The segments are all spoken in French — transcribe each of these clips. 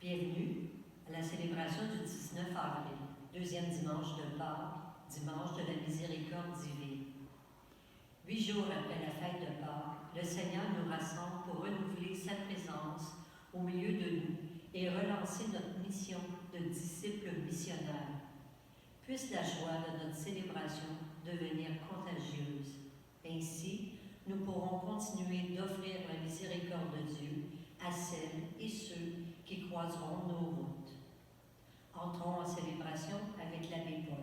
Bienvenue à la célébration du 19 avril, deuxième dimanche de Pâques, dimanche de la miséricorde divine. 8 jours après la fête de Pâques, le Seigneur nous rassemble pour renouveler sa présence au milieu de nous et relancer notre mission de disciples missionnaires. Puisse la joie de notre célébration devenir contagieuse. Ainsi, nous pourrons continuer d'offrir la miséricorde de Dieu à celles et ceux qui croiseront nos routes. Entrons en célébration avec l'abbé Paul.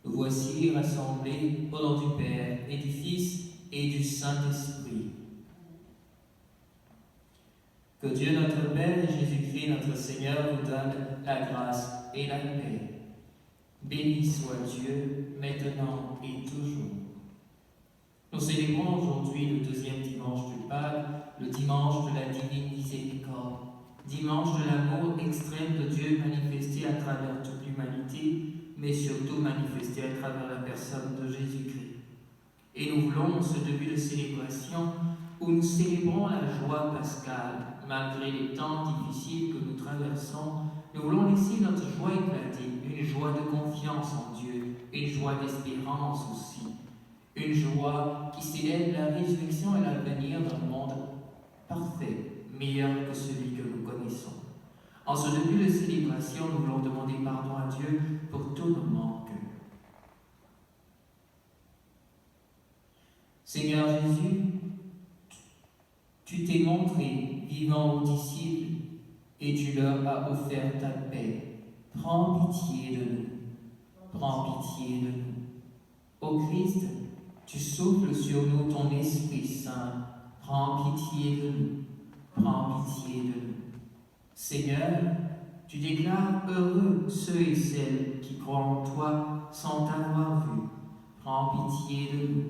Voici rassemblés au nom du Père et du Fils et du Saint-Esprit. Que Dieu notre Père et Jésus-Christ notre Seigneur vous donne la grâce et la paix. Béni soit Dieu, maintenant et toujours. Nous célébrons aujourd'hui le deuxième dimanche du Pâques, le dimanche de la divine miséricorde, dimanche de l'amour extrême de Dieu manifesté à travers toute l'humanité, mais surtout manifesté à travers la personne de Jésus-Christ. Et nous voulons, ce début de célébration, où nous célébrons la joie pascale, malgré les temps difficiles que nous traversons, nous voulons laisser notre joie éclater, une joie de confiance en Dieu, une joie d'espérance aussi, une joie qui célèbre la résurrection et l'avenir d'un monde parfait, meilleur que celui que nous connaissons. En ce début de célébration, nous voulons demander pardon à Dieu pour tous nos manques. Seigneur Jésus, tu t'es montré vivant aux disciples et tu leur as offert ta paix. Prends pitié de nous. Prends pitié de nous. Ô Christ, tu souffles sur nous ton Esprit Saint. Prends pitié de nous. Prends pitié de nous. Seigneur, tu déclares heureux ceux et celles qui croient en toi sans t'avoir vu. Prends pitié de nous.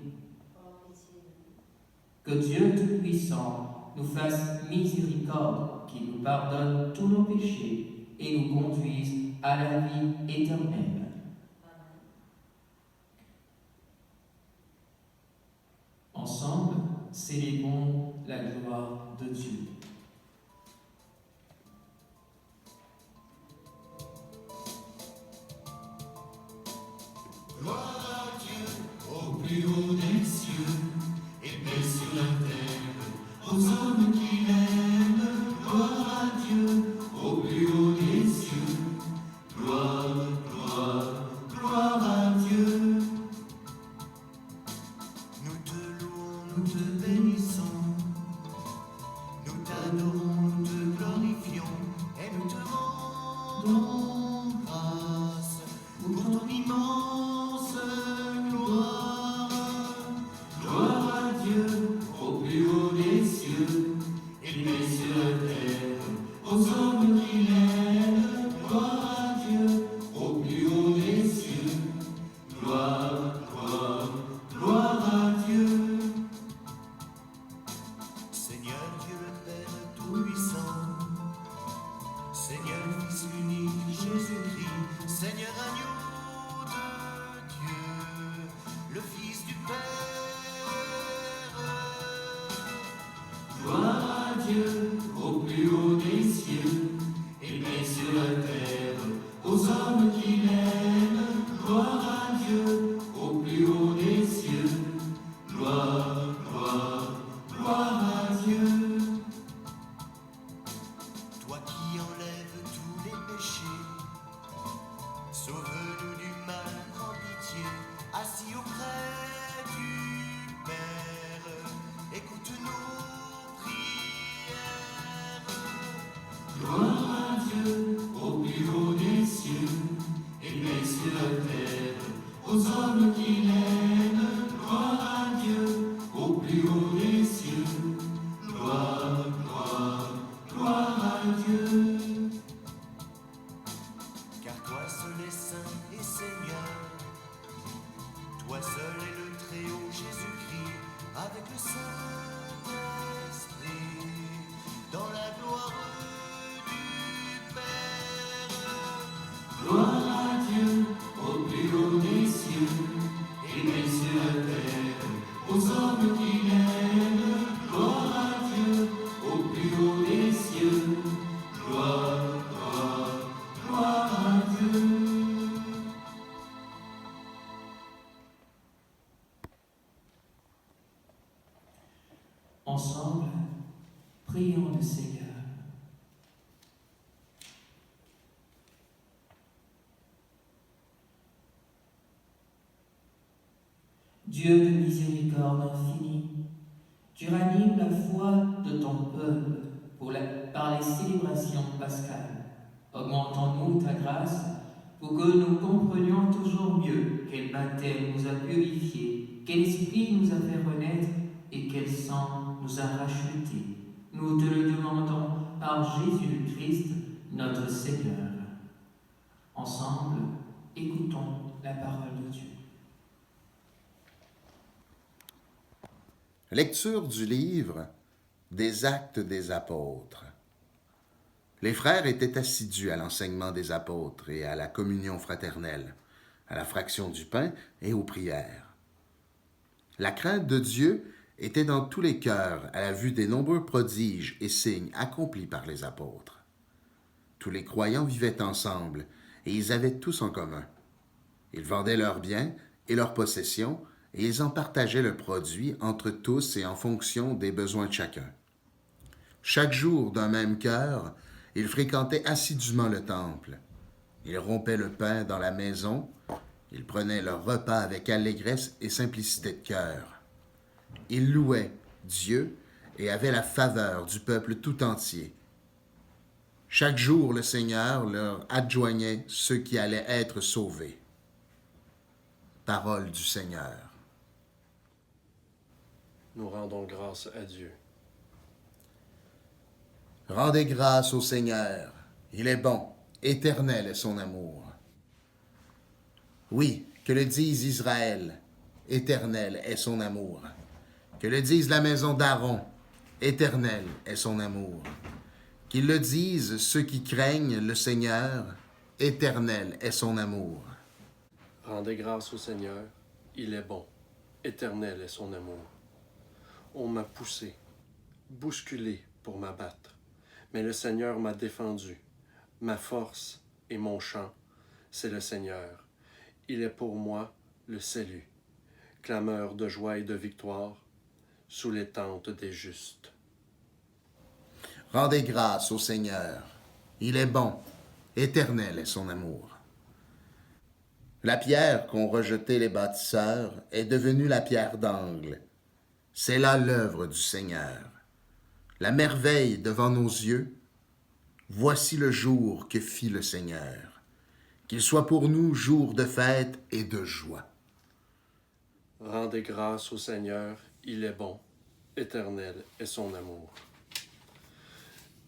Que Dieu Tout-Puissant nous fasse miséricorde, qu'il nous pardonne tous nos péchés et nous conduise à la vie éternelle. Ensemble, célébrons la gloire de Dieu. Gloire à Dieu au plus haut des cieux et paix sur la terre aux hommes qui l'aiment. Gloire à Dieu au plus haut des cieux. Gloire, gloire, gloire à Dieu. Nous te louons, nous te bénissons. Nous t'adorons, nous te glorifions et nous te rendons grâce pour ton immense gloire. Gloire à Dieu au plus haut des cieux et paix sur la terre aux hommes qui l'aiment. Gloire à Dieu au plus haut des cieux. Gloire, gloire, gloire à Dieu. aux hommes qui l'aiment, gloire à Dieu, au plus haut des cieux. Gloire, gloire, gloire à Dieu. Car toi seul est saint et Seigneur, toi seul est le Très-Haut Jésus-Christ, avec le Saint-Esprit, dans la gloire du Père. Gloire à Dieu, au plus haut des cieux, et paix sur la terre, aux hommes qui l'aiment. Gloire à Dieu, au plus haut des cieux. Gloire, gloire, gloire à Dieu. Ensemble, prions le Seigneur. Dieu de miséricorde infinie, tu ranimes la foi de ton peuple par les célébrations pascales. Augmente en nous ta grâce pour que nous comprenions toujours mieux quel baptême nous a purifiés, quel esprit nous a fait renaître et quel sang nous a rachetés. Nous te le demandons par Jésus-Christ, notre Seigneur. Ensemble, écoutons la parole de Dieu. Lecture du livre des Actes des Apôtres. Les frères étaient assidus à l'enseignement des apôtres et à la communion fraternelle, à la fraction du pain et aux prières. La crainte de Dieu était dans tous les cœurs à la vue des nombreux prodiges et signes accomplis par les apôtres. Tous les croyants vivaient ensemble et ils avaient tous en commun. Ils vendaient leurs biens et leurs possessions et ils en partageaient le produit entre tous et en fonction des besoins de chacun. Chaque jour, d'un même cœur, ils fréquentaient assidûment le temple. Ils rompaient le pain dans la maison, ils prenaient leur repas avec allégresse et simplicité de cœur. Ils louaient Dieu et avaient la faveur du peuple tout entier. Chaque jour, le Seigneur leur adjoignait ceux qui allaient être sauvés. Parole du Seigneur. Nous rendons grâce à Dieu. Rendez grâce au Seigneur. Il est bon, éternel est son amour. Oui, que le dise Israël, éternel est son amour. Que le dise la maison d'Aaron, éternel est son amour. Qu'ils le disent ceux qui craignent le Seigneur, éternel est son amour. Rendez grâce au Seigneur, il est bon, éternel est son amour. On m'a poussé, bousculé pour m'abattre, mais le Seigneur m'a défendu. Ma force et mon chant, c'est le Seigneur. Il est pour moi le salut, clameur de joie et de victoire, sous les tentes des justes. Rendez grâce au Seigneur. Il est bon, éternel est son amour. La pierre qu'ont rejetée les bâtisseurs est devenue la pierre d'angle. C'est là l'œuvre du Seigneur. La merveille devant nos yeux. Voici le jour que fit le Seigneur. Qu'il soit pour nous jour de fête et de joie. Rendez grâce au Seigneur, il est bon, éternel est son amour.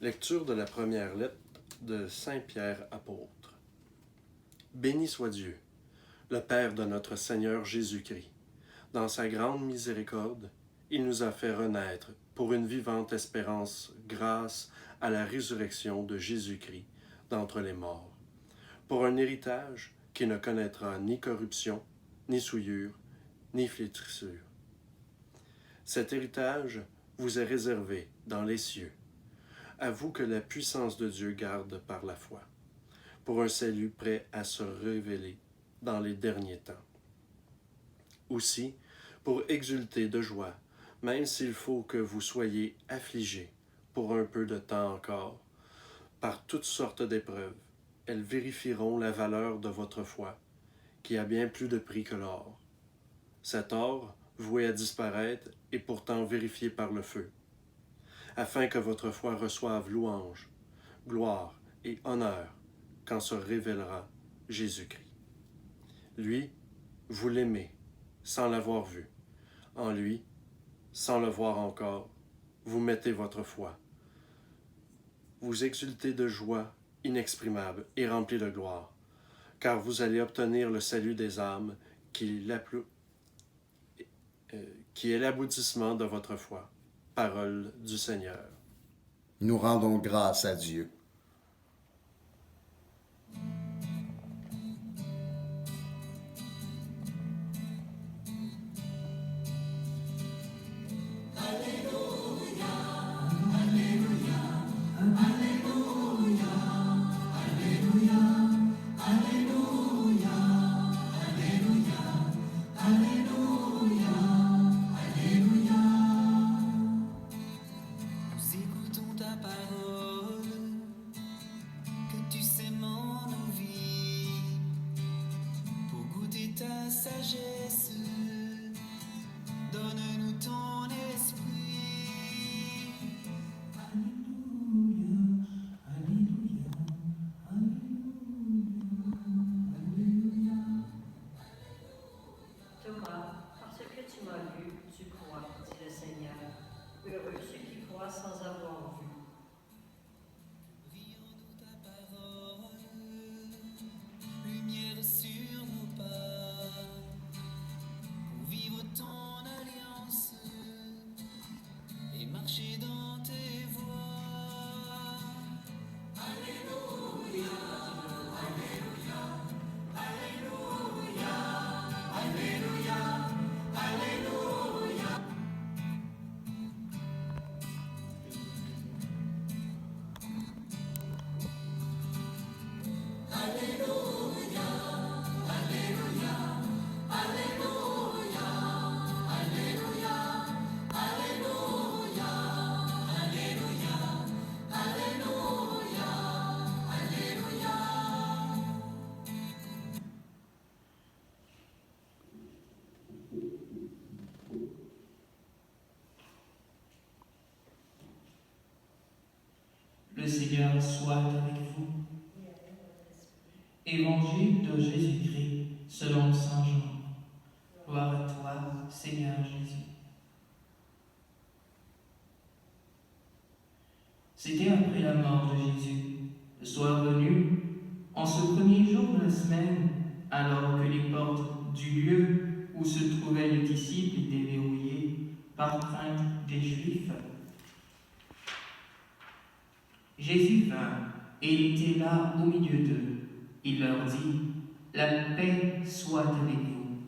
Lecture de la première lettre de Saint Pierre apôtre. Béni soit Dieu, le Père de notre Seigneur Jésus-Christ. Dans sa grande miséricorde, il nous a fait renaître pour une vivante espérance grâce à la résurrection de Jésus-Christ d'entre les morts, pour un héritage qui ne connaîtra ni corruption, ni souillure, ni flétrissure. Cet héritage vous est réservé dans les cieux, à vous que la puissance de Dieu garde par la foi, pour un salut prêt à se révéler dans les derniers temps. Aussi, pour exulter de joie, même s'il faut que vous soyez affligés pour un peu de temps encore, par toutes sortes d'épreuves, elles vérifieront la valeur de votre foi, qui a bien plus de prix que l'or. Cet or, voué à disparaître, est pourtant vérifié par le feu, afin que votre foi reçoive louange, gloire et honneur quand se révélera Jésus-Christ. Lui, Vous l'aimez sans l'avoir vu. En lui, sans le voir encore, vous mettez votre foi. Vous exultez de joie inexprimable et remplie de gloire, car vous allez obtenir le salut des âmes qui est l'aboutissement de votre foi. Parole du Seigneur. Nous rendons grâce à Dieu. Nous écoutons ta parole, que tu sèmes en nos vies, pour goûter ta sagesse. Donne-nous ton esprit. Thomas, parce que tu m'as vu, tu crois, dit le Seigneur. Heureux ceux qui croient sans avoir vu. Rions-nous ta parole, lumière sur nos pas, pour vivre ton alliance et marcher dans tes voies. Le Seigneur soit avec vous. Évangile de Jésus-Christ selon Saint Jean. Gloire à toi, Seigneur Jésus. C'était après la mort de Jésus, le soir venu, en ce premier jour de la semaine, alors que les portes du lieu où se trouvaient les disciples étaient verrouillées par crainte des Juifs. Jésus vint, et il était là au milieu d'eux. Il leur dit, « La paix soit avec vous. »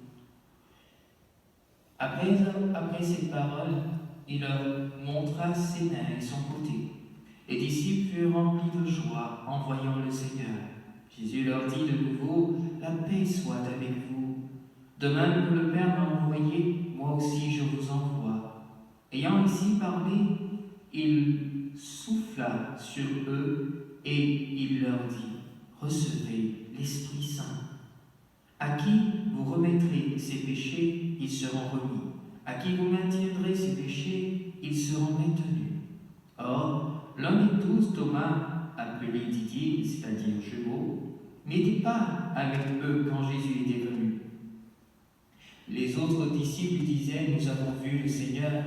Après ces paroles, il leur montra ses mains et son côté. Les disciples furent remplis de joie en voyant le Seigneur. Jésus leur dit de nouveau, « La paix soit avec vous. De même que le Père m'a envoyé, moi aussi je vous envoie. » Ayant ainsi parlé, il souffla sur eux et il leur dit, « Recevez l'Esprit Saint. À qui vous remettrez ses péchés, ils seront remis. À qui vous maintiendrez ses péchés, ils seront maintenus. » Or, l'un des 12, Thomas, appelé Didier, c'est-à-dire jumeau, n'était pas avec eux quand Jésus était venu. Les autres disciples disaient, « Nous avons vu le Seigneur. »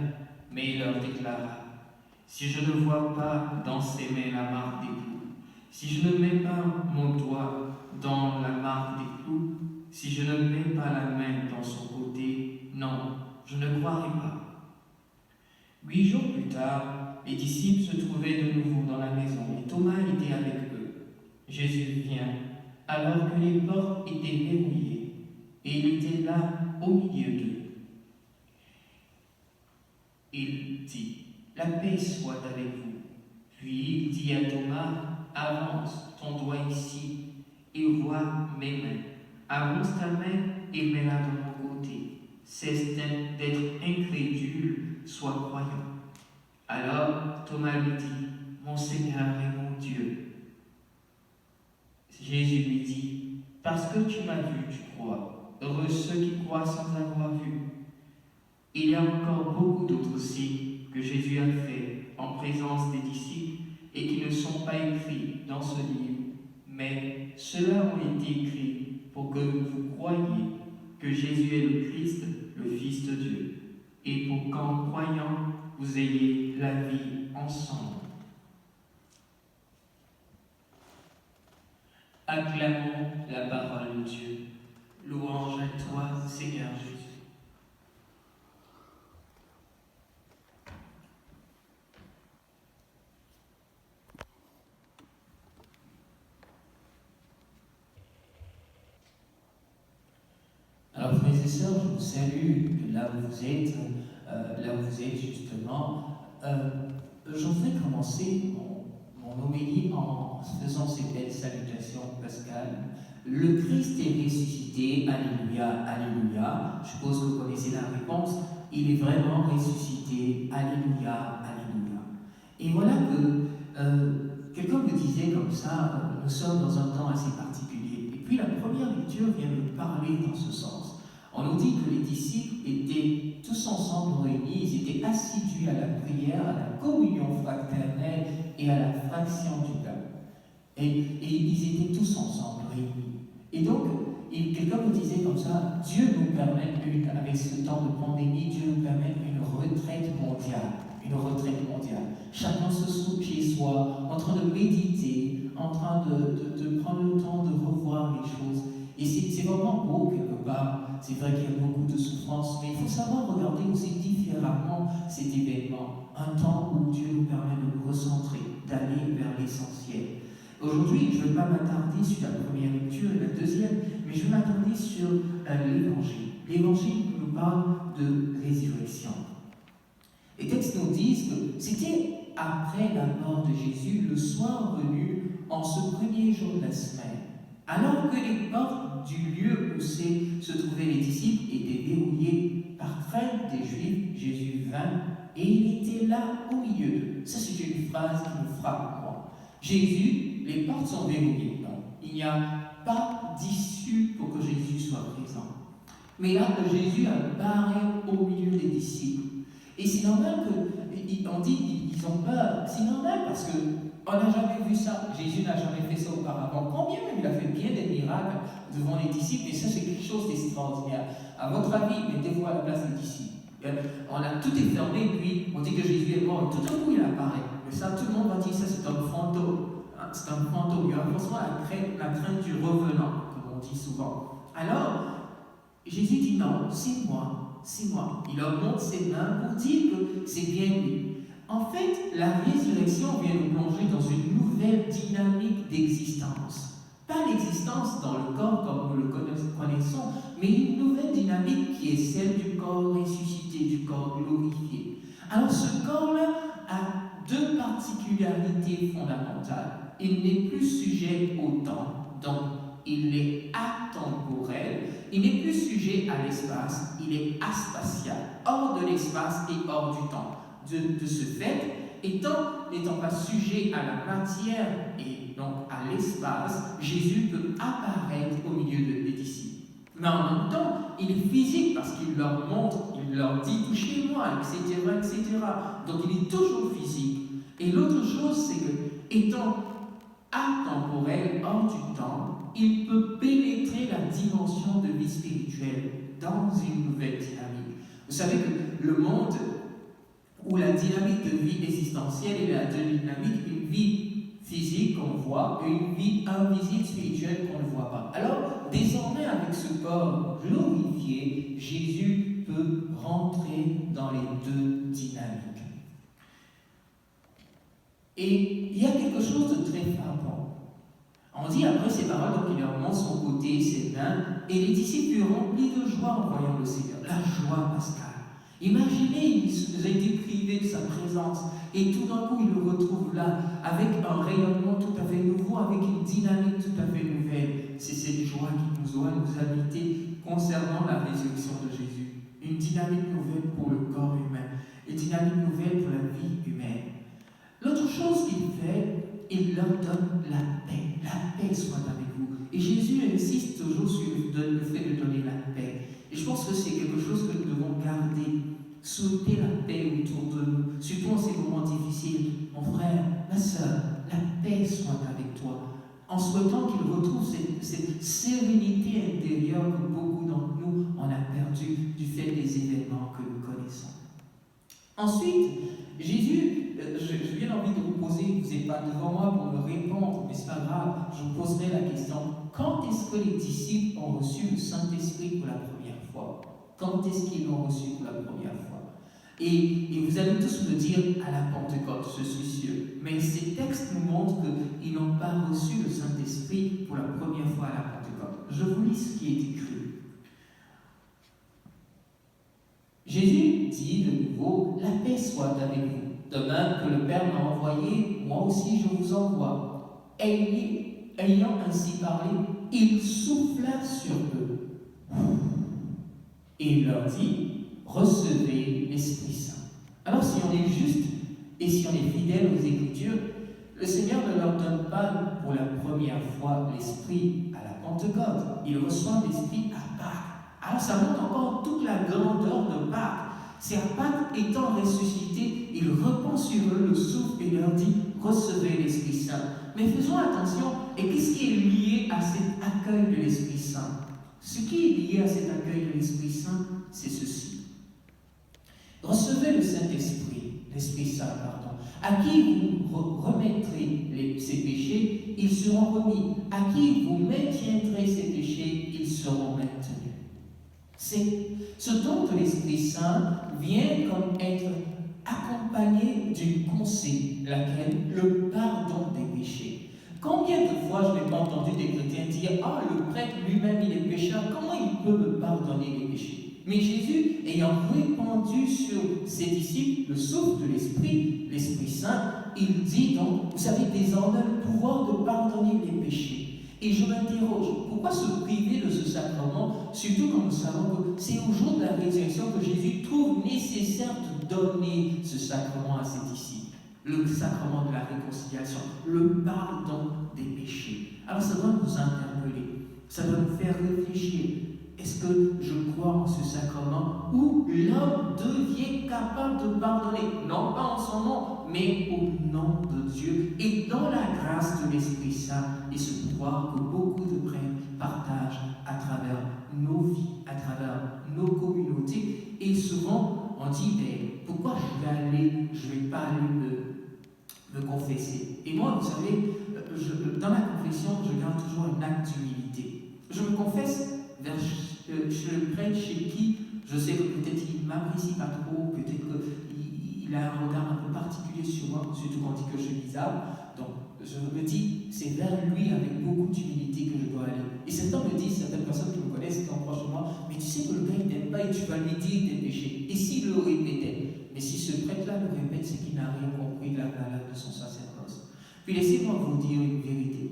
Mais il leur déclara, « Si je ne vois pas dans ses mains la marque des clous, si je ne mets pas mon doigt dans la marque des clous, si je ne mets pas la main dans son côté, non, je ne croirai pas. » 8 jours plus tard, les disciples se trouvaient de nouveau dans la maison et Thomas était avec eux. Jésus vient, alors que les portes étaient verrouillées, et il était là au milieu d'eux. Il dit, « La paix soit avec vous. » Puis il dit à Thomas, « Avance ton doigt ici et vois mes mains. Avance ta main et mets-la dans mon côté. Cesse d'être incrédule, sois croyant. » Alors Thomas lui dit, « Mon Seigneur et mon Dieu. » Jésus lui dit, « Parce que tu m'as vu, tu crois. Heureux ceux qui croient sans avoir vu. » Il y a encore beaucoup d'autres signes que Jésus a fait en présence des disciples et qui ne sont pas écrits dans ce livre, mais ceux-là ont été écrits pour que vous croyiez que que Jésus est le Christ, le Fils de Dieu, et pour qu'en croyant, vous ayez la vie en son nom. Acclamons la parole de Dieu. Louange à toi, Seigneur Jésus. Alors, frères et sœurs, je vous salue là où vous êtes justement. J'aimerais commencer mon homélie en faisant ces belles salutations pascales. Le Christ est ressuscité, alléluia, alléluia. Je suppose que vous connaissez la réponse. Il est vraiment ressuscité, alléluia, alléluia. Et voilà que quelqu'un me disait comme ça, nous sommes dans un temps assez particulier. Et puis la première lecture vient me parler dans ce sens. On nous dit que les disciples étaient tous ensemble réunis, ils étaient assidus à la prière, à la communion fraternelle et à la fraction du pain. Et ils étaient tous ensemble réunis. Et donc, quelqu'un me disait comme ça, Dieu nous permet, avec ce temps de pandémie, Dieu nous permet une retraite mondiale. Une retraite mondiale. Chacun se trouve chez soi, en train de méditer, en train de prendre le temps de revoir les choses. Et c'est vraiment beau quelque part. C'est vrai qu'il y a beaucoup de souffrance, mais il faut savoir regarder aussi différemment cet événement. Un temps où Dieu nous permet de nous recentrer, d'aller vers l'essentiel. Aujourd'hui, je ne vais pas m'attarder sur la première lecture et la deuxième, mais je vais m'attarder sur l'Évangile. L'Évangile nous parle de résurrection. Les textes nous disent que c'était après la mort de Jésus, le soir venu, en ce premier jour de la semaine, alors que les portes du lieu où se trouvaient les disciples étaient verrouillées par crainte des Juifs, Jésus vint et il était là au milieu d'eux. Ça, c'est une phrase qui me frappe, moi. Jésus, les portes sont verrouillées. Non, il n'y a pas d'issue pour que Jésus soit présent. Mais là, Jésus apparaît au milieu des disciples. Et c'est normal on dit qu'ils ont peur. C'est normal parce qu'on n'a jamais vu ça. Jésus n'a jamais fait ça auparavant. Combien même il a fait bien des miracles devant les disciples, et ça c'est quelque chose d'extraordinaire. À votre avis, mettez-vous à la place des disciples. On a tout est fermé, puis on dit que Jésus est mort, et tout d'un coup il apparaît. Mais ça, tout le monde va dire ça, c'est un fantôme. C'est un fantôme. Il y a forcément la crainte du revenant, comme on dit souvent. Alors, Jésus dit non, c'est moi. C'est moi. Il leur montre ses mains pour dire que c'est bien lui. En fait, la résurrection vient nous plonger dans une nouvelle dynamique d'existence. Pas l'existence dans le corps comme nous le connaissons, mais une nouvelle dynamique qui est celle du corps ressuscité, du corps glorifié. Alors ce corps-là a deux particularités fondamentales. Il n'est plus sujet au temps, donc il est atemporel. Il n'est plus sujet à l'espace, il est aspatial, hors de l'espace et hors du temps. De ce fait, n'étant pas sujet à la matière et donc à l'espace, Jésus peut apparaître au milieu des disciples. Mais en même temps, il est physique parce qu'il leur montre, il leur dit « touchez-moi », etc., etc. Donc il est toujours physique. Et l'autre chose, c'est que, étant atemporel, hors du temps, il peut pénétrer la dimension de vie spirituelle dans une nouvelle dynamique. Vous savez que le monde où la dynamique de vie existentielle est la dynamique d'une vie physique qu'on voit et une vie invisible spirituelle qu'on ne voit pas. Alors, désormais, avec ce corps glorifié, Jésus peut rentrer dans les deux dynamiques. Et il y a quelque chose de très frappant. On dit après ces paroles, donc il leur montre son côté, ses mains, et les disciples furent remplis de joie en voyant le Seigneur. La joie pascale. Imaginez, ils ont été privés de sa présence, et tout d'un coup, ils le retrouvent là, avec un rayonnement tout à fait nouveau, avec une dynamique tout à fait nouvelle. C'est cette joie qui nous doit nous habiter concernant la résurrection de Jésus. Une dynamique nouvelle pour le corps humain, une dynamique nouvelle pour la vie humaine. L'autre chose qu'il fait, il leur donne la paix. La paix soit avec vous. Et Jésus insiste toujours sur le fait de donner la paix. Et je pense que c'est quelque chose que nous devons garder. Souhaiter la paix autour de nous, surtout en ces moments difficiles. Mon frère, ma soeur, la paix soit avec toi. En souhaitant qu'il retrouve cette sérénité intérieure que beaucoup d'entre nous, on a perdu du fait des événements que nous connaissons. Ensuite, Jésus, j'ai bien envie de vous poser, vous n'êtes pas devant moi pour me répondre, mais ce n'est pas grave, je vous poserai la question, quand est-ce que les disciples ont reçu le Saint-Esprit pour la première fois? Quand est-ce qu'ils l'ont reçu pour la première fois? Et vous allez tous me dire à la Pentecôte, je suis sûr. Mais ces textes nous montrent qu'ils n'ont pas reçu le Saint-Esprit pour la première fois à la Pentecôte. Je vous lis ce qui est écrit. Jésus dit de nouveau, la paix soit avec vous. De même que le Père m'a envoyé, moi aussi je vous envoie. Ayant ainsi parlé, il souffla sur eux. Et il leur dit, recevez l'Esprit Saint. Alors si on est juste et si on est fidèle aux Écritures, le Seigneur ne leur donne pas pour la première fois l'Esprit à la Pentecôte. Ils reçoivent l'Esprit à Pâques. Alors ça montre encore toute la grandeur de Pâques. C'est à Pâques, étant ressuscité, il reprend sur eux le souffle et leur dit, recevez l'Esprit Saint. Mais faisons attention, et qu'est-ce qui est lié à cet accueil de l'Esprit Saint? Ce qui est lié à cet accueil de l'Esprit Saint, c'est ceci. Recevez le Saint-Esprit, l'Esprit Saint, pardon, à qui vous remettrez ses péchés, ils seront remis. À qui vous maintiendrez ses péchés, ils seront maintenus. Ce don de l'Esprit Saint vient comme être accompagné d'une pensée, laquelle le pardon des péchés. Combien de fois je n'ai pas entendu des chrétiens dire « Ah, le prêtre lui-même, il est pécheur, comment il peut me pardonner les péchés ?» Mais Jésus, ayant répandu sur ses disciples le souffle de l'Esprit Saint, il dit donc, vous avez désormais le pouvoir de pardonner les péchés. Et je m'interroge, pourquoi se priver de ce sacrement, surtout quand nous savons que c'est au jour de la résurrection que Jésus trouve nécessaire de donner ce sacrement à ses disciples, le sacrement de la réconciliation, le pardon des péchés. Alors ça doit nous interpeller, ça doit nous faire réfléchir. Est-ce que je crois en ce sacrement où l'homme devient capable de pardonner, non pas en son nom, mais au nom de Dieu et dans la grâce de l'Esprit Saint et ce pouvoir que beaucoup de prêtres partagent à travers nos vies, à travers nos communautés. Et souvent, on dit, mais pourquoi je vais pas aller me confesser? Et moi, vous savez, dans la confession, je garde toujours un acte d'humilité. Je me confesse chez le prêtre chez qui je sais que peut-être il ne m'apprécie pas trop, peut-être qu'il a un regard un peu particulier sur moi, surtout quand il dit que je suis bizarre. Donc je me dis, c'est vers lui avec beaucoup d'humilité que je dois aller. Et certains me disent, certaines personnes qui me connaissent, qui sont proches de moi, mais tu sais que le gars il t'aime pas et tu vas lui dire tes péchés. Et s'il le répétait, mais si ce prêtre-là le répète, c'est qu'il n'a rien compris de la valeur de son sacerdoce. Puis laissez-moi vous dire une vérité.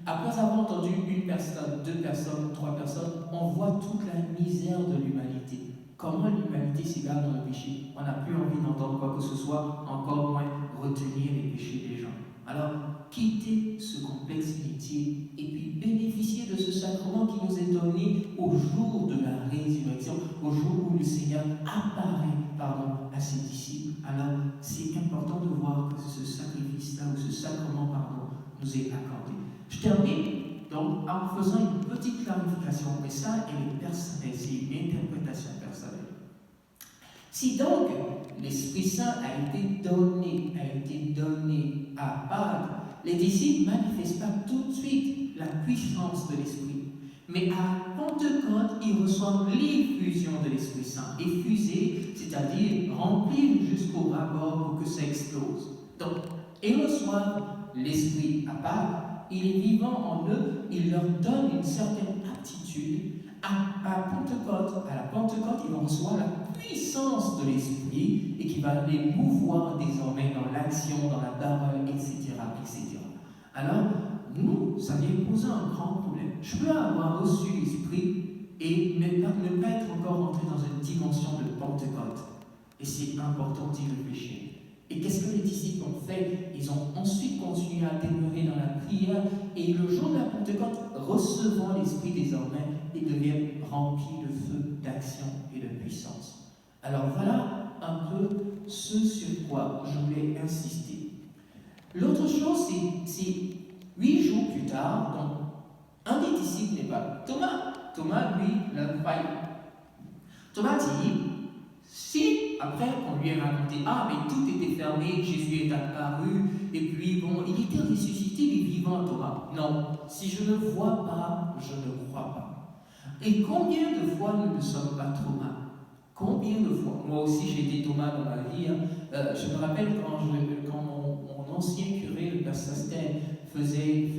Après avoir entendu une personne, 2 personnes, 3 personnes, on voit toute la misère de l'humanité. Comment l'humanité s'égare dans le péché. On n'a plus envie d'entendre quoi que ce soit, encore moins retenir les péchés des gens. Alors, quittez ce complexe métier et puis bénéficiez de ce sacrement qui nous est donné au jour de la résurrection, au jour où le Seigneur apparaît à ses disciples. Alors, c'est important de voir que ce sacrifice-là ou ce sacrement nous est accordé. Je termine donc en faisant une petite clarification, mais ça, elle est personnelle, c'est une interprétation personnelle. Si donc l'Esprit Saint a été donné à Pâques, les disciples ne manifestent pas tout de suite la puissance de l'Esprit. Mais à Pentecôte, ils reçoivent l'effusion de l'Esprit Saint. Effuser, c'est-à-dire remplir jusqu'au rabord pour que ça explose. Donc, ils reçoivent l'Esprit à Pâques. Il est vivant en eux, il leur donne une certaine aptitude. À la Pentecôte, ils vont recevoir la puissance de l'Esprit et qui va les mouvoir désormais dans l'action, dans la parole, etc., etc. Alors, nous, ça vient poser un grand problème. Je peux avoir reçu l'Esprit et ne pas être encore entré dans une dimension de Pentecôte. Et c'est important d'y réfléchir. Et qu'est-ce que les disciples ont fait? Ils ont ensuite continué à demeurer dans la prière et le jour de la Pentecôte, recevant l'Esprit désormais, ils deviennent remplis de feu, d'action et de puissance. Alors voilà un peu ce sur quoi je voulais insister. L'autre chose, c'est 8 jours plus tard, donc un des disciples n'est pas là. Thomas Thomas, lui, le croyait. Thomas dit, si, après qu'on lui ait raconté, ah, mais tout était fermé, Jésus est apparu, et puis bon, il était ressuscité, il est vivant, Thomas. Non, si je ne vois pas, je ne crois pas. Et combien de fois nous ne sommes pas Thomas? Combien de fois? Moi aussi, j'ai été Thomas dans ma vie. Je me rappelle quand mon ancien curé, le père Sastel, faisait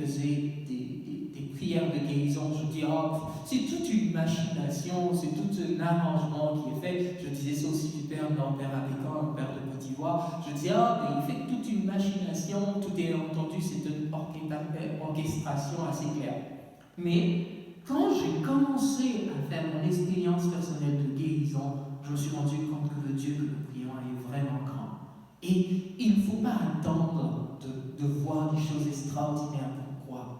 des prières de guérison. Je dis, oh, c'est toute une machination, c'est tout un arrangement qui est fait. Je disais ça aussi du père Abécan, le père de Petit Voix. Je disais, ah, mais il fait toute une machination, tout est entendu, c'est une orchestration assez claire. Mais quand j'ai commencé à faire mon expérience personnelle de guérison, je me suis rendu compte que le Dieu que nous prions est vraiment grand. Et il ne faut pas attendre de voir des choses extraordinaires pour croire.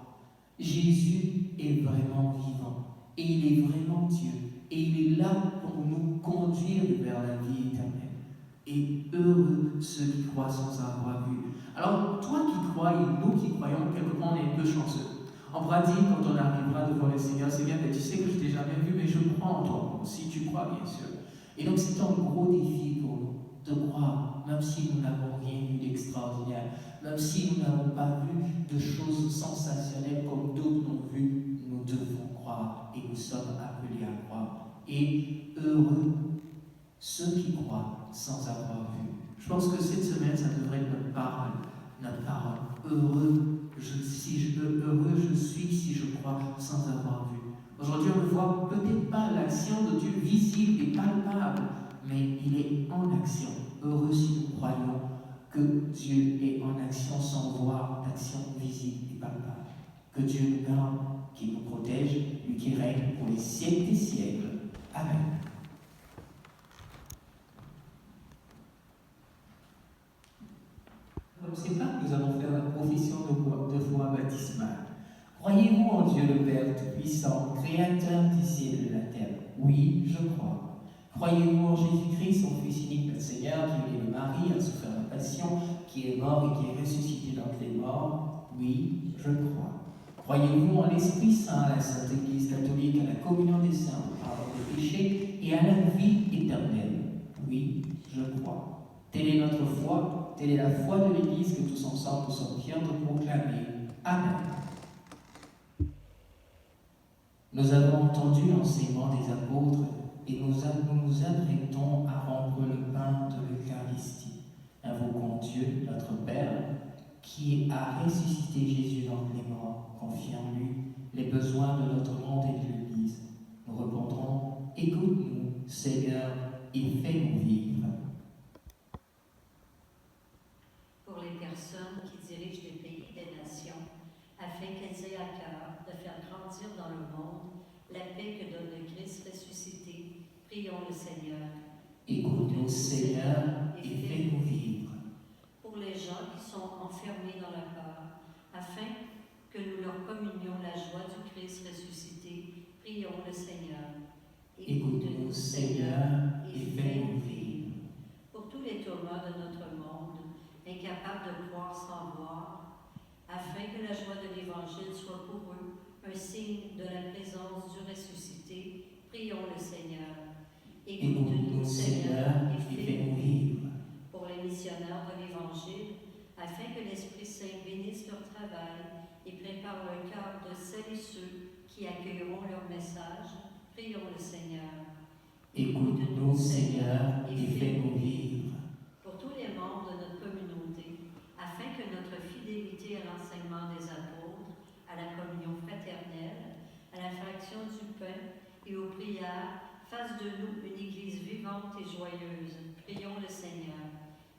Jésus est vraiment vivant. Et il est vraiment Dieu. Et il est là pour nous conduire vers la vie éternelle. Et heureux ceux qui croient sans avoir vu. Alors, toi qui crois et nous qui croyons, quelque part, on est un peu chanceux. On pourra dire, quand on arrivera devant le Seigneur, Seigneur, mais tu sais que je ne t'ai jamais vu, mais je crois en toi. Si tu crois, bien sûr. Et donc, c'est un gros défi pour nous de croire, même si nous n'avons rien vu d'extraordinaire, même si nous n'avons pas vu de choses sensationnelles comme d'autres l'ont vu, nous devons croire et nous sommes appelés à croire. Et heureux ceux qui croient sans avoir vu. Je pense que cette semaine, ça devrait être notre parole. Notre parole. Heureux je suis si je crois sans avoir vu. Aujourd'hui, on ne voit peut-être pas l'action de Dieu visible et palpable, mais il est en action. Heureux si nous croyons que Dieu est en action sans voir d'action visible et palpable. Que Dieu nous garde, qu'il nous protège, lui qui règne pour les siècles des siècles. Amen. Comme c'est pas que nous allons faire la profession de foi baptismale. Croyez-vous en Dieu le Père Tout-Puissant, Créateur du ciel et de la terre? Oui, je crois. Croyez-vous en Jésus-Christ, son Fils unique, notre Seigneur, qui est né de Marie, a souffert la passion, qui est mort et qui est ressuscité d'entre les morts? Oui, je crois. Croyez-vous en l'Esprit Saint, à la Sainte Église catholique, à la communion des saints, au pardon des péchés et à la vie éternelle? Oui, je crois. Telle est notre foi, telle est la foi de l'Église que tous ensemble nous sommes fiers de proclamer. Amen. Nous avons entendu l'enseignement des apôtres et nous nous apprêtons à rendre le pain de l'Eucharistie. Invoquons Dieu, notre Père, qui a ressuscité Jésus d'entre les morts, confie en lui les besoins de notre monde et de l'Église. Nous répondrons, écoute-nous, Seigneur, et fais-nous vivre. Pour les personnes qui dirigent les pays et des nations, afin qu'elles aient à cœur de faire grandir dans le monde la paix que donne le Christ ressuscité, prions le Seigneur. Écoute-nous, Seigneur, et fais-nous vivre. Pour les gens qui sont enfermés dans la peur, afin que nous leur communions la joie du Christ ressuscité, prions le Seigneur. Écoute-nous, Seigneur, et fais-nous vivre. Pour tous les tourments de notre monde, incapables de croire sans voir, afin que la joie de l'Évangile soit pour eux un signe de la présence du ressuscité, prions le Seigneur. Écoute-nous, Seigneur, et fais-nous vivre. Pour les missionnaires de l'Évangile, afin que l'Esprit Saint bénisse leur travail et prépare le cœur de celles et ceux qui accueilleront leur message, prions le Seigneur. Écoute-nous, Seigneur, et fais-nous vivre. Pour tous les membres de notre communauté, afin que notre fidélité à l'enseignement des apôtres, à la communion fraternelle, à la fraction du pain et aux prières, fasse de nous une Église vivante et joyeuse. Prions le Seigneur.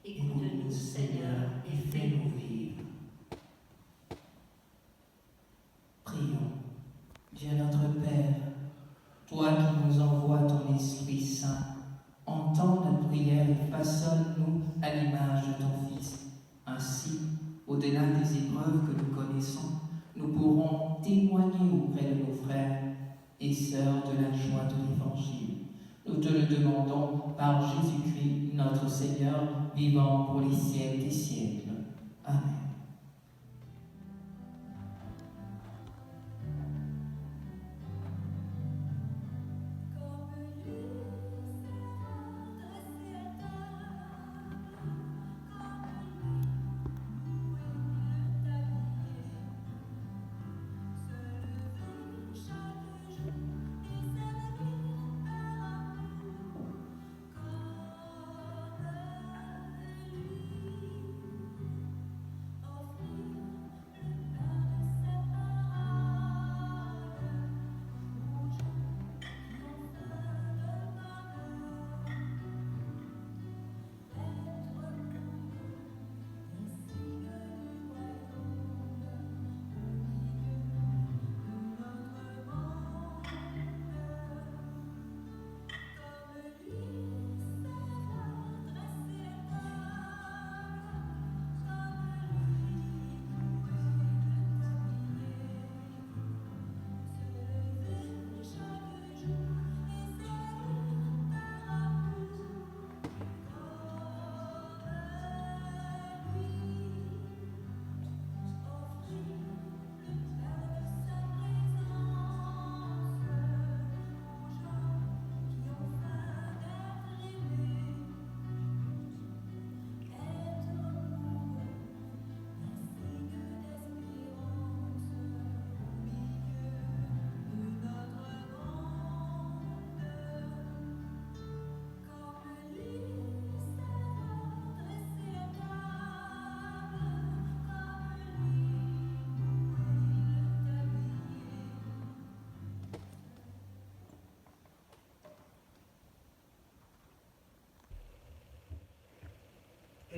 Écoute-nous, Seigneur, et fais-nous vivre. Prions. Dieu notre Père, toi qui nous envoies ton Esprit Saint, entends notre prière et façonne-nous à l'image de ton Fils. Ainsi, au-delà des épreuves que nous connaissons, nous pourrons témoigner auprès de nos frères et sœurs de la joie de l'Évangile. Nous te le demandons par Jésus-Christ, notre Seigneur, vivant pour les siècles des siècles. Amen.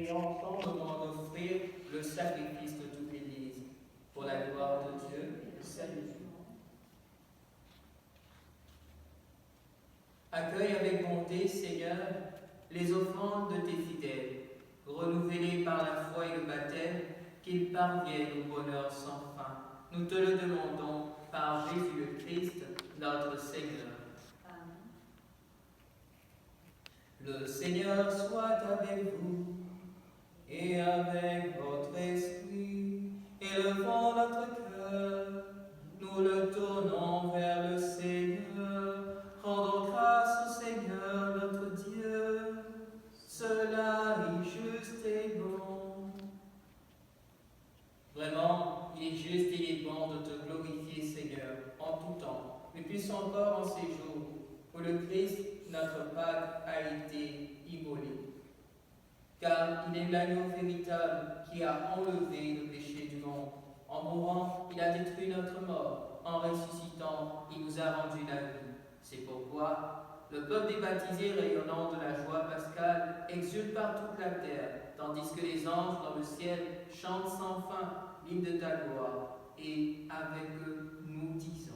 et entendement d'offrir le sacrifice de toute l'Église, pour la gloire de Dieu et le salut. Accueille avec bonté, Seigneur, les offrandes de tes fidèles, renouvelle-les par la foi et le baptême, qu'ils parviennent au bonheur sans fin. Nous te le demandons par Jésus le Christ, notre Seigneur. Le Seigneur soit avec vous et avec votre esprit. Élevons notre cœur, nous le tournons vers le Seigneur. Rendons grâce au Seigneur notre Dieu. Cela est juste et bon. Vraiment, il est juste et il est bon de te glorifier, Seigneur, en tout temps, mais plus encore en ces jours où le Christ, notre Pâque, a été immolé. Car il est l'agneau véritable qui a enlevé le péché du monde. En mourant, il a détruit notre mort. En ressuscitant, il nous a rendu la vie. C'est pourquoi le peuple des baptisés, rayonnant de la joie pascale, exulte par toute la terre, tandis que les anges dans le ciel chantent sans fin l'hymne de ta gloire. Et avec eux, nous disons: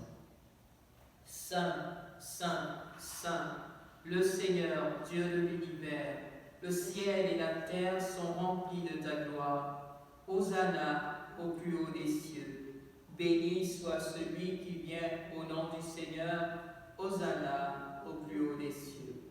Saint, Saint, Saint, le Seigneur, Dieu de l'univers, le ciel et la terre sont remplis de ta gloire. Hosanna au plus haut des cieux. Béni soit celui qui vient au nom du Seigneur. Hosanna au plus haut des cieux.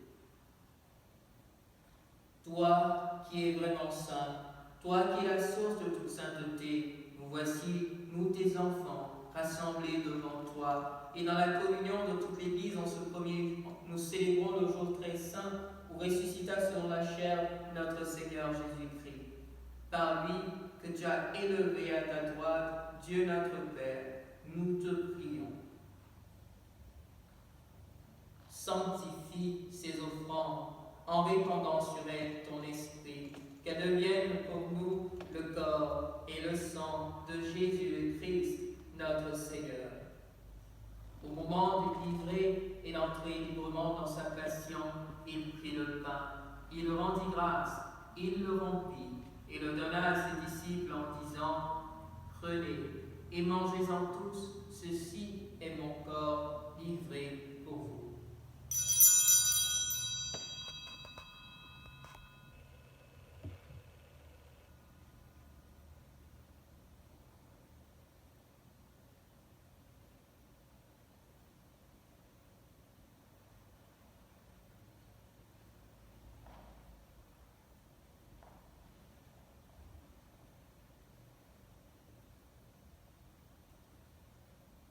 Toi qui es vraiment saint, toi qui es la source de toute sainteté, nous voici, nous tes enfants, rassemblés devant toi. Et dans la communion de toute l'Église, en ce premier, nous célébrons le jour très saint où ressuscita selon la chair notre Seigneur Jésus-Christ. Par lui, que tu as élevé à ta droite, Dieu notre Père, nous te prions. Sanctifie ces offrandes en répandant sur elles ton esprit, qu'elles deviennent pour nous le corps et le sang de Jésus le Christ, notre Seigneur. Au moment de livrer et d'entrer librement dans sa passion, il prit le pain, il rendit grâce, il le rompit et le donna à ses disciples en disant: Prenez et mangez-en tous, ceci est mon corps livré pour vous.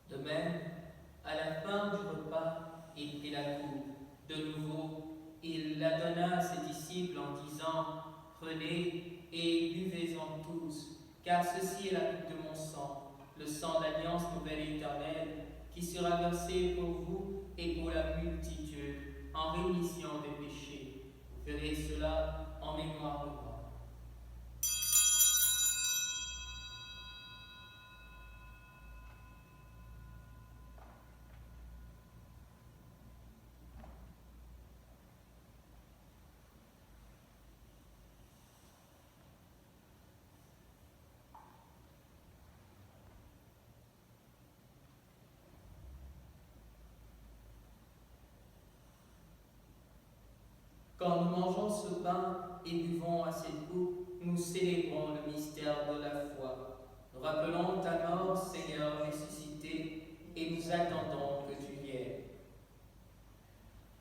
De même, à la fin du repas, il prit la coupe. De nouveau, il la donna à ses disciples en disant: Prenez et buvez-en tous, car ceci est la coupe de mon sang, le sang d'alliance nouvelle et éternelle, qui sera versé pour vous et pour la multitude, en rémission des péchés. Vous ferez cela en mémoire de moi. Quand nous mangeons ce pain et buvons à cette coupe, nous célébrons le mystère de la foi. Nous rappelons ta mort, Seigneur ressuscité, et nous attendons que tu viennes.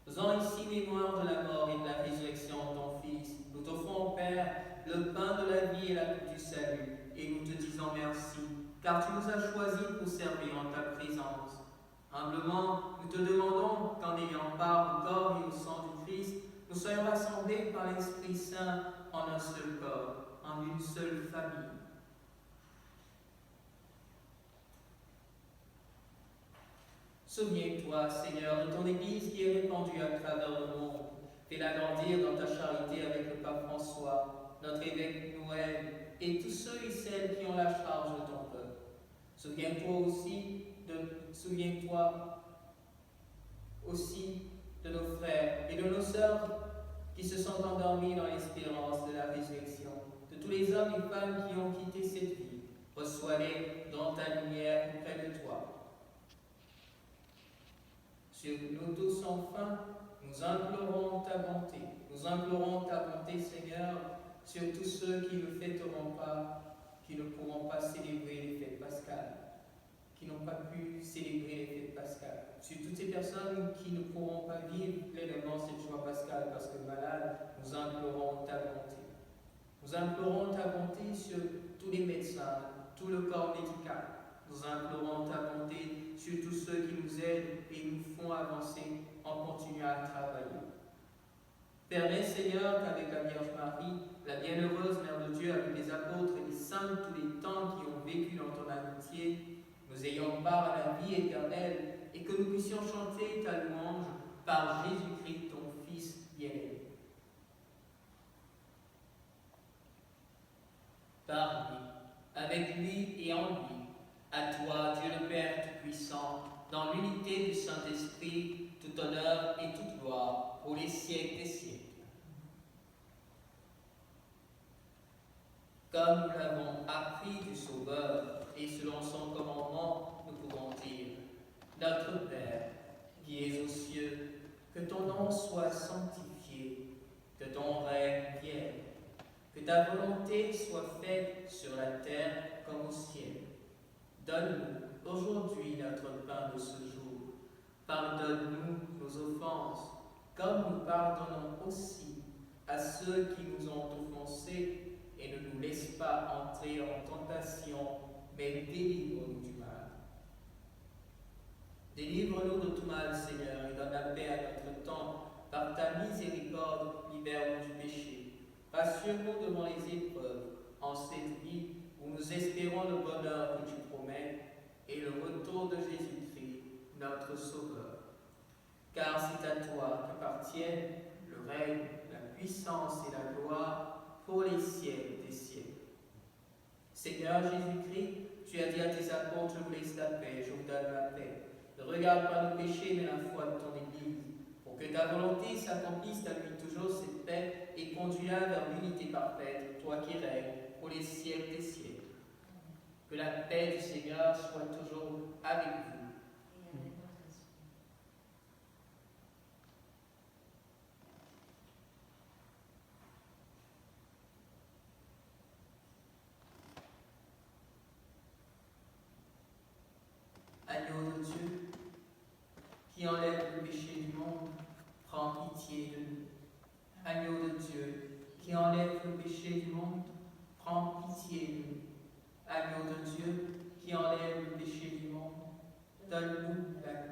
Faisant ici mémoire de la mort et de la résurrection de ton Fils, nous t'offrons, Père, le pain de la vie et la coupe du salut, et nous te disons merci, car tu nous as choisis pour servir en ta présence. Humblement, nous te demandons qu'en ayant part au corps et au sang du Christ, nous soyons rassemblés par l'Esprit Saint en un seul corps, en une seule famille. Souviens-toi, Seigneur, de ton Église qui est répandue à travers le monde. Fais-la grandir dans ta charité avec le pape François, notre évêque Noël, et tous ceux et celles qui ont la charge de ton peuple. Souviens-toi aussi de nos frères et de nos sœurs qui se sont endormis dans l'espérance de la résurrection, de tous les hommes et femmes qui ont quitté cette vie. Reçois-les dans ta lumière auprès de toi. Sur nous tous enfin, nous implorons ta bonté. Nous implorons ta bonté, Seigneur, sur tous ceux qui ne fêteront pas, qui ne pourront pas célébrer les fêtes pascales, qui n'ont pas pu célébrer les fêtes pascales, sur toutes ces personnes qui ne pourront pas vivre pleinement cette joie pascale parce que malades, nous implorons ta bonté. Nous implorons ta bonté sur tous les médecins, tout le corps médical. Nous implorons ta bonté sur tous ceux qui nous aident et nous font avancer en continuant à travailler. Permets, Seigneur, qu'avec la Vierge Marie, la bienheureuse Mère de Dieu, avec les apôtres et les saints, tous les temps qui ont vécu dans ton amitié, nous ayons part à la vie éternelle et que nous puissions chanter ta louange par Jésus-Christ, ton Fils bien-aimé. Par lui, avec lui et en lui, à toi, Dieu le Père Tout-Puissant, dans l'unité du Saint-Esprit, tout honneur et toute gloire, pour les siècles des siècles. Comme nous l'avons appris du Sauveur, et selon son commandement, nous pouvons dire, Notre Père, qui es aux cieux, que ton nom soit sanctifié, que ton règne vienne, que ta volonté soit faite sur la terre comme au ciel. Donne-nous aujourd'hui notre pain de ce jour. Pardonne-nous nos offenses, comme nous pardonnons aussi à ceux qui nous ont offensés, et ne nous laisse pas entrer en tentation, mais délivre-nous du mal. Délivre-nous de tout mal, Seigneur, et donne la paix à notre temps. Par ta miséricorde, libère-nous du péché. Rassure-nous devant les épreuves, en cette vie où nous espérons le bonheur que tu promets et le retour de Jésus-Christ, notre Sauveur. Car c'est à toi qu'appartiennent le règne, la puissance et la gloire pour les siècles des siècles. Seigneur Jésus-Christ, tu as dit à tes apôtres, je vous laisse la paix, je vous donne la paix. Ne regarde pas nos péchés, mais la foi de ton Église, pour que ta volonté s'accomplisse, t'appuie toujours cette paix et conduis-la vers l'unité parfaite, toi qui règnes pour les siècles des siècles. Que la paix du Seigneur soit toujours avec vous. Agneau de Dieu, qui enlève le péché du monde, prends pitié de nous. Agneau de Dieu, qui enlève le péché du monde, prends pitié de nous. Agneau de Dieu, qui enlève le péché du monde, donne-nous la paix.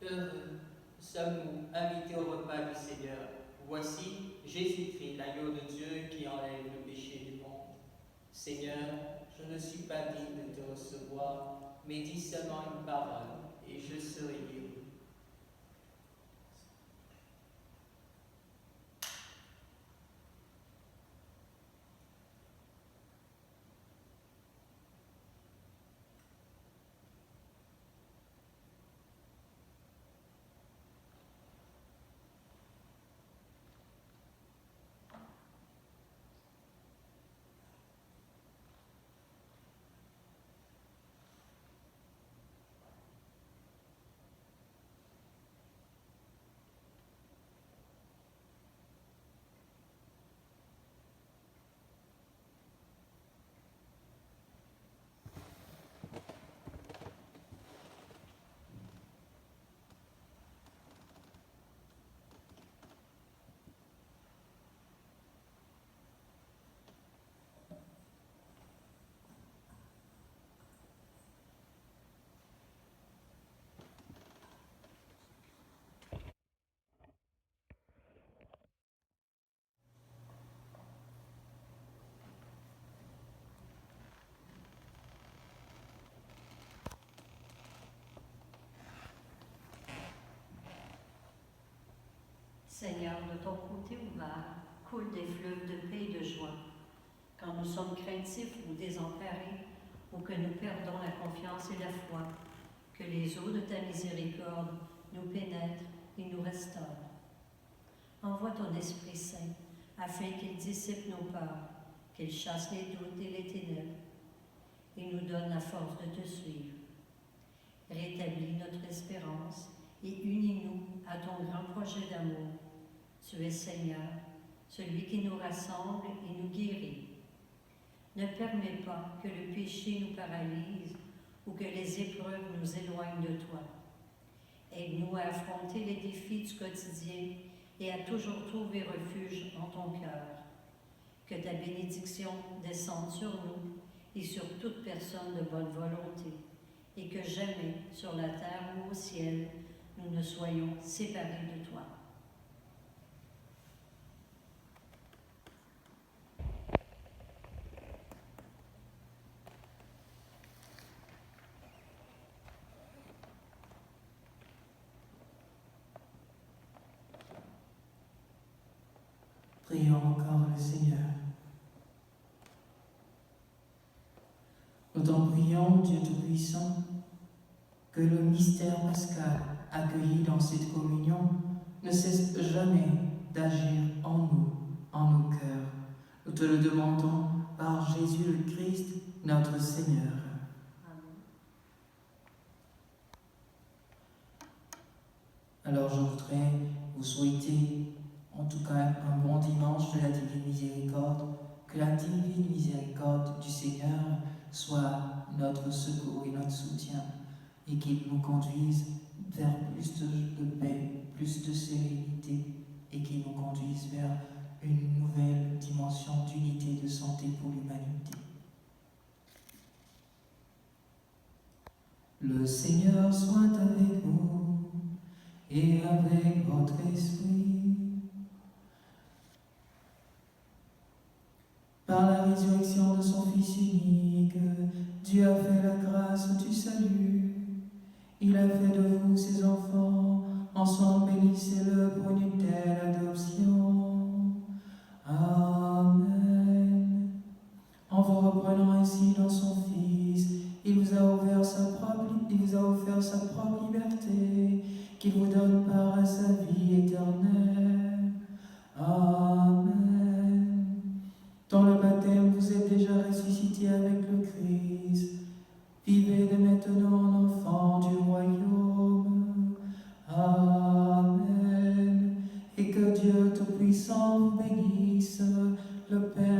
Heureux sommes-nous invités au repas du Seigneur. Voici Jésus-Christ, l'agneau de Dieu qui enlève le péché du monde. Seigneur, je ne suis pas digne de te recevoir, mais dis seulement une parole, et je serai guéri. Seigneur, de ton côté ouvert, coulent des fleuves de paix et de joie. Quand nous sommes craintifs ou désemparés, ou que nous perdons la confiance et la foi, que les eaux de ta miséricorde nous pénètrent et nous restaurent. Envoie ton Esprit Saint, afin qu'il dissipe nos peurs, qu'il chasse les doutes et les ténèbres, et nous donne la force de te suivre. Rétablis notre espérance et unis-nous à ton grand projet d'amour. Tu es Seigneur, celui qui nous rassemble et nous guérit. Ne permets pas que le péché nous paralyse ou que les épreuves nous éloignent de toi. Aide-nous à affronter les défis du quotidien et à toujours trouver refuge en ton cœur. Que ta bénédiction descende sur nous et sur toute personne de bonne volonté, et que jamais, sur la terre ou au ciel, nous ne soyons séparés de toi. Prions encore le Seigneur. Nous t'en prions, Dieu Tout-Puissant, que le mystère pascal accueilli dans cette communion ne cesse jamais d'agir en nous, en nos cœurs. Nous te le demandons par Jésus le Christ, notre Seigneur. Amen. Alors je voudrais vous souhaiter en tout cas un bon dimanche de la Divine Miséricorde, que la Divine Miséricorde du Seigneur soit notre secours et notre soutien, et qu'il nous conduise vers plus de paix, plus de sérénité, et qu'il nous conduise vers une nouvelle dimension d'unité et de santé pour l'humanité. Le Seigneur soit avec vous et avec votre esprit. Par la résurrection de son Fils unique, Dieu a fait la grâce du salut. Il a fait de vous ses enfants, ensemble bénissez-le pour une telle adoption. Amen. En vous reprenant ainsi dans son Fils, il vous a offert sa propre liberté, qu'il vous donne part à sa vie éternelle. Amen. Dans le baptême, vous êtes déjà ressuscités avec le Christ. Vivez dès maintenant en enfants du royaume. Amen. Et que Dieu Tout-Puissant vous bénisse, le Père,